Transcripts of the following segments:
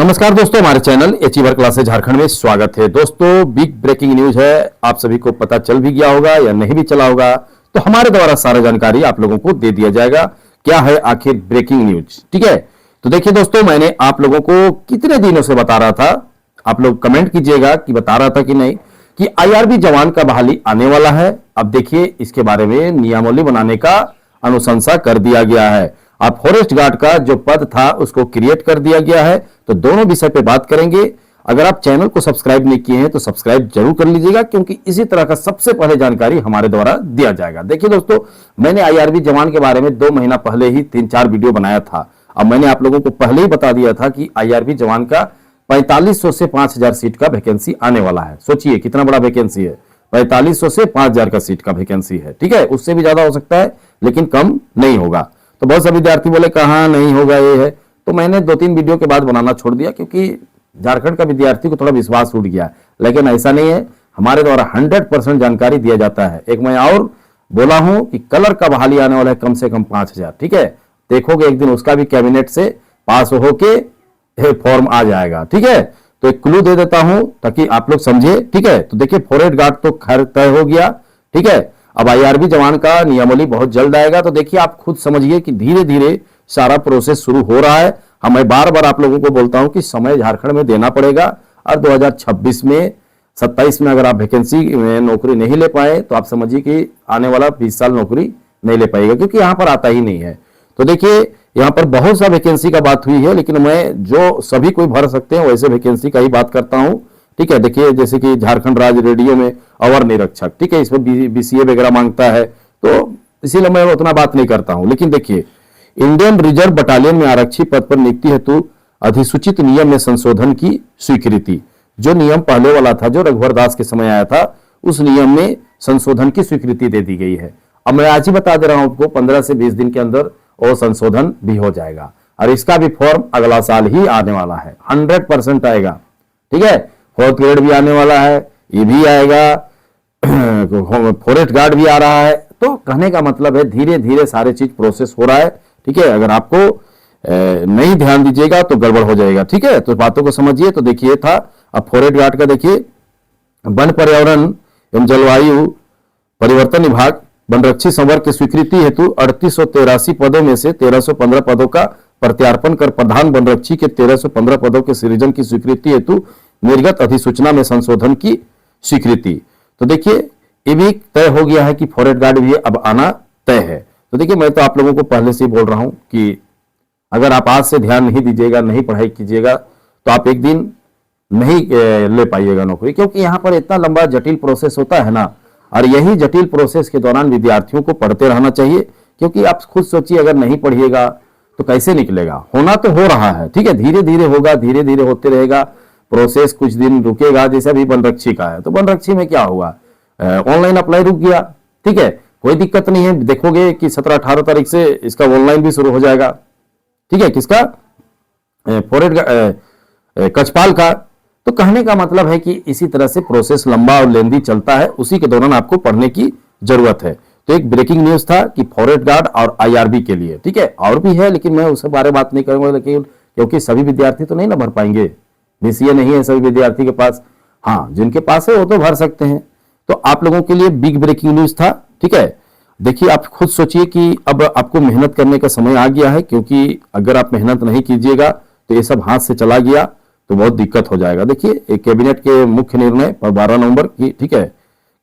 नमस्कार दोस्तों, हमारे चैनल अचीवर क्लासेस झारखंड में स्वागत है। दोस्तों, बिग ब्रेकिंग न्यूज है। आप सभी को पता चल भी गया होगा या नहीं भी चला होगा, तो हमारे द्वारा सारा जानकारी आप लोगों को दे दिया जाएगा। क्या है आखिर ब्रेकिंग न्यूज, ठीक है। तो देखिए दोस्तों, मैंने आप लोगों को कितने दिनों से बता रहा था, आप लोग कमेंट कीजिएगा कि बता रहा था कि नहीं, कि आईआरबी जवान का बहाली आने वाला है। अब देखिए, इसके बारे में नियमावली बनाने का अनुशंसा कर दिया गया है। अब फॉरेस्ट गार्ड का जो पद था उसको क्रिएट कर दिया गया है। तो दोनों विषय पे बात करेंगे। अगर आप चैनल को सब्सक्राइब नहीं किए हैं तो सब्सक्राइब जरूर कर लीजिएगा, क्योंकि इसी तरह का सबसे पहले जानकारी हमारे द्वारा दिया जाएगा। देखिए दोस्तों, मैंने आईआरबी जवान के बारे में 2 महीना पहले ही 3-4 वीडियो बनाया था। अब मैंने आप लोगों को पहले ही बता दिया था कि आईआरबी जवान का 4500 से 5000 सीट का वैकेंसी आने वाला है। सोचिए कितना बड़ा वैकेंसी है, 4500 से 5000 का सीट का वैकेंसी है, ठीक है। उससे भी ज्यादा हो सकता है, लेकिन कम नहीं होगा। तो बहुत से विद्यार्थी बोले कहाँ नहीं होगा, ये है। तो मैंने 2-3 वीडियो के बाद बनाना छोड़ दिया, क्योंकि झारखंड का विद्यार्थी को थोड़ा विश्वास उठ गया। लेकिन ऐसा नहीं है, हमारे द्वारा 100% जानकारी दिया जाता है। एक मैं और बोला हूं कि कलर का बहाली आने वाला है कम से कम 5000, ठीक है। देखोगे एक दिन उसका भी कैबिनेट से पास होके फॉर्म आ जाएगा, ठीक है। तो एक क्लू दे देता हूं ताकि आप लोग समझे, ठीक है। तो देखिए, फॉरेस्ट गार्ड तो खैर तय हो गया, ठीक है। अब आईआरबी जवान का नियमावली बहुत जल्द आएगा। तो देखिए, आप खुद समझिए कि धीरे धीरे सारा प्रोसेस शुरू हो रहा है। मैं बार बार आप लोगों को बोलता हूं कि समय झारखंड में देना पड़ेगा, और 2026 में 27 में अगर आप वैकेंसी में नौकरी नहीं ले पाए तो आप समझिए कि आने वाला 20 साल नौकरी नहीं ले पाएगा, क्योंकि यहां पर आता ही नहीं है। तो देखिए, यहां पर बहुत सा वैकेंसी का बात हुई है, लेकिन मैं जो सभी कोई भर सकते हैं वैसे वैकेंसी का ही बात करता हूं, ठीक है। देखिए, जैसे कि झारखंड राज्य रेडियो में अवर निरीक्षक, ठीक है, इसमें बीसीए वगैरह मांगता है, तो इसीलिए मैं उतना बात नहीं करता हूं। लेकिन देखिए, इंडियन रिजर्व बटालियन में आरक्षी पद पर नियुक्ति हेतु अधिसूचित नियम में संशोधन की स्वीकृति। जो नियम पहले वाला था, जो रघुवर दास के समय आया था, उस नियम में संशोधन की स्वीकृति दे दी गई है। अब मैं आज ही बता दे रहा हूं आपको, 15 से 20 दिन के अंदर वो संशोधन भी हो जाएगा, और इसका भी फॉर्म अगला साल ही आने वाला है। 100% आएगा, ठीक है। 4th ग्रेड भी आने वाला है, ये भी आएगा, फॉरेस्ट गार्ड भी आ रहा है। तो कहने का मतलब है, धीरे धीरे सारे चीज प्रोसेस हो रहा है, ठीक है। अगर आपको नहीं ध्यान दीजिएगा तो गड़बड़ हो जाएगा, ठीक है। तो बातों को समझिए। तो देखिए था, अब फॉरेस्ट गार्ड का देखिए, वन पर्यावरण एवं जलवायु परिवर्तन विभाग वनरक्षी संवर्ग की स्वीकृति हेतु 3883 पदों में से 1315 पदों का प्रत्यार्पण कर प्रधान वनरक्षी के 1315 पदों के सृजन की स्वीकृति हेतु निर्गत अधिसूचना में संशोधन की स्वीकृति। तो देखिए, ये भी तय हो गया है कि फॉरेस्ट गार्ड भी अब आना तय है। तो देखिए, मैं तो आप लोगों को पहले से ही बोल रहा हूं कि अगर आप आज से ध्यान नहीं दीजिएगा, नहीं पढ़ाई कीजिएगा, तो आप एक दिन नहीं ले पाइएगा नौकरी, क्योंकि यहां पर इतना लंबा जटिल प्रोसेस होता है ना। और यही जटिल प्रोसेस के दौरान विद्यार्थियों को पढ़ते रहना चाहिए, क्योंकि आप खुद सोचिए, अगर नहीं पढ़िएगा तो कैसे निकलेगा। होना तो हो रहा है, ठीक है, धीरे धीरे होगा, धीरे धीरे होते रहेगा प्रोसेस। कुछ दिन रुकेगा, जैसे अभी वनरक्षी का है, तो वनरक्षी में क्या हुआ, ऑनलाइन अप्लाई रुक गया, ठीक है, कोई दिक्कत नहीं है। देखोगे कि 17-18 तारीख से इसका ऑनलाइन भी शुरू हो जाएगा, ठीक है। किसका, फॉरेस्ट कचपाल का। तो कहने का मतलब है कि इसी तरह से प्रोसेस लंबा और लेंदी चलता है, उसी के दौरान आपको पढ़ने की जरूरत है। तो एक ब्रेकिंग न्यूज था कि फॉरेस्ट गार्ड और आईआरबी के लिए, ठीक है। और भी है, लेकिन मैं उसके बारे में बात नहीं करूंगा, लेकिन क्योंकि सभी विद्यार्थी तो नहीं ना भर पाएंगे, बीसीए नहीं है सभी विद्यार्थी के पास। हाँ, जिनके पास है वो तो भर सकते हैं। तो आप लोगों के लिए बिग ब्रेकिंग न्यूज था, ठीक है। देखिए, आप खुद सोचिए कि अब आपको मेहनत करने का समय आ गया है, क्योंकि अगर आप मेहनत नहीं कीजिएगा तो ये सब हाथ से चला गया तो बहुत दिक्कत हो जाएगा। देखिए, एक कैबिनेट के मुख्य निर्णय पर 12 नवंबर की, ठीक है,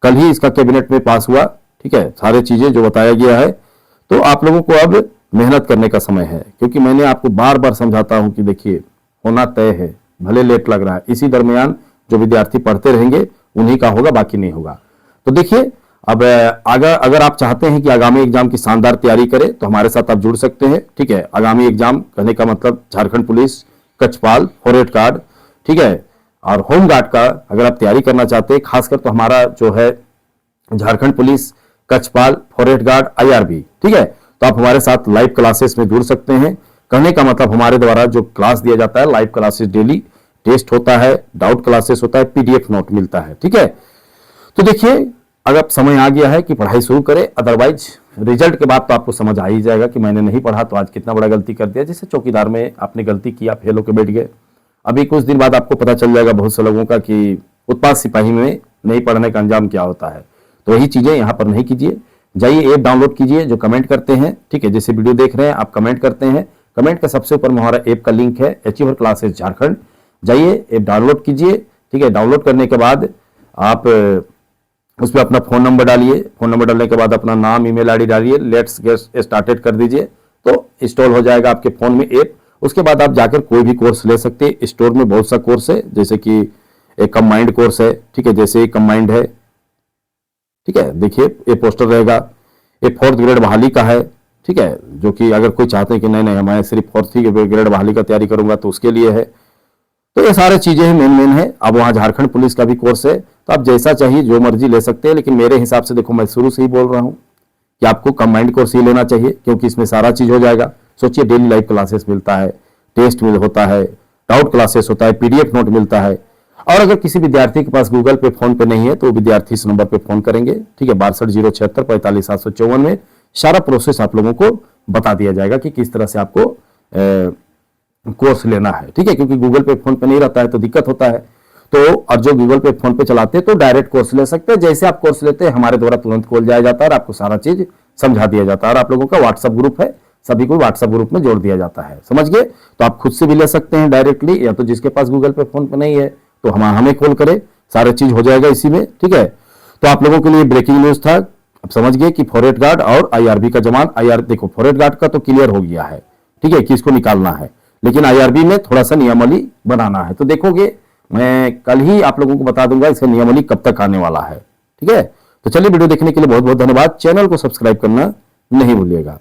कल ही इसका कैबिनेट में पास हुआ, ठीक है, सारे चीजें जो बताया गया है। तो आप लोगों को अब मेहनत करने का समय है, क्योंकि मैंने आपको बार बार समझाता हूं कि देखिए, होना तय है, भले लेट लग रहा है। इसी दरमियान जो विद्यार्थी पढ़ते रहेंगे उन्हीं का होगा, बाकी नहीं होगा। तो देखिए, अब अगर आप चाहते हैं कि आगामी एग्जाम की शानदार तैयारी करें तो हमारे साथ आप जुड़ सकते हैं, ठीक है। आगामी एग्जाम कहने का मतलब झारखंड पुलिस, कचपाल, फॉरेस्ट गार्ड, ठीक है, और होम गार्ड का अगर आप तैयारी करना चाहते हैं, खासकर तो हमारा जो है झारखंड पुलिस, कचपाल, फॉरेस्ट गार्ड, आईआरबी, ठीक है, तो आप हमारे साथ लाइव क्लासेस में जुड़ सकते हैं। कहने का मतलब हमारे द्वारा जो क्लास दिया जाता है, लाइव क्लासेस, डेली टेस्ट होता है, डाउट क्लासेस होता है, पीडीएफ नोट मिलता है, ठीक है। तो देखिए, अगर समय आ गया है कि पढ़ाई शुरू करें, अदरवाइज रिजल्ट के बाद तो आपको समझ आ ही जाएगा कि मैंने नहीं पढ़ा तो आज कितना बड़ा गलती कर दिया। जैसे चौकीदार में आपने गलती किया, फेल होकर बैठ गए, अभी कुछ दिन बाद आपको पता चल जाएगा बहुत से लोगों का कि उत्पाद सिपाही में नहीं पढ़ने का अंजाम क्या होता है। तो वही चीजें यहाँ पर नहीं कीजिए। जाइए ऐप डाउनलोड कीजिए, जो कमेंट करते हैं, ठीक है, जैसे वीडियो देख रहे हैं आप कमेंट करते हैं, कमेंट का सबसे ऊपर में हमारा ऐप का लिंक है अचीवर क्लासेस झारखंड। जाइए ऐप डाउनलोड कीजिए, ठीक है। डाउनलोड करने के बाद आप उसमें अपना फोन नंबर डालिए, फोन नंबर डालने के बाद अपना नाम ईमेल आईडी डालिए, लेट्स गेट स्टार्टेड कर दीजिए, तो इंस्टॉल हो जाएगा आपके फोन में ऐप। उसके बाद आप जाकर कोई भी कोर्स ले सकते हैं। स्टोर में बहुत सा कोर्स है, जैसे कि एक कंबाइंड कोर्स है, ठीक है, जैसे कंबाइंड है, ठीक है, देखिए ये पोस्टर रहेगा, ये 4th ग्रेड बहाली का है, ठीक है, जो कि अगर कोई चाहते हैं कि नहीं नहीं मैं सिर्फ 4th ग्रेड बहाली का तैयारी करूंगा तो उसके लिए है। तो ये सारी चीजें हैं, मेन है। अब वहाँ झारखंड पुलिस का भी कोर्स है, तो आप जैसा चाहिए जो मर्जी ले सकते हैं, लेकिन मेरे हिसाब से देखो मैं शुरू से ही बोल रहा हूँ कि आपको कंबाइंड कोर्स ही लेना चाहिए, क्योंकि इसमें सारा चीज हो जाएगा। सोचिए डेली लाइव क्लासेस मिलता है, टेस्ट होता है, डाउट क्लासेस होता है, पीडीएफ नोट मिलता है। और अगर किसी विद्यार्थी के पास गूगल पे फोन पे नहीं है तो विद्यार्थी इस नंबर पे फोन करेंगे, ठीक है, 6207454754 में सारा प्रोसेस आप लोगों को बता दिया जाएगा कि किस तरह से आपको कोर्स लेना है, ठीक है, क्योंकि गूगल पे फोन पे नहीं रहता है तो दिक्कत होता है। तो और जो गूगल पे फोन पे चलाते हैं तो डायरेक्ट कोर्स ले सकते हैं। जैसे आप कोर्स लेते हैं हमारे द्वारा तुरंत खोल जाया जाता है और आपको सारा चीज समझा दिया जाता है। और आप लोगों का व्हाट्सएप ग्रुप है, सभी को व्हाट्सएप ग्रुप में जोड़ दिया जाता है, समझ गए। तो आप खुद से भी ले सकते हैं डायरेक्टली, या तो जिसके पास गूगल पे फोन पे नहीं है तो हमें कॉल करे, सारा चीज हो जाएगा इसी में, ठीक है। तो आप लोगों के लिए ब्रेकिंग न्यूज था। अब समझ गए कि फॉरेस्ट गार्ड और आईआरबी का जवान, देखो फॉरेस्ट गार्ड का तो क्लियर हो गया है, ठीक है, कि इसको निकालना है, लेकिन आईआरबी में थोड़ा सा नियमावली बनाना है। तो देखोगे मैं कल ही आप लोगों को बता दूंगा इसका नियमावली कब तक आने वाला है, ठीक है। तो चलिए वीडियो देखने के लिए बहुत बहुत धन्यवाद। चैनल को सब्सक्राइब करना नहीं भूलिएगा।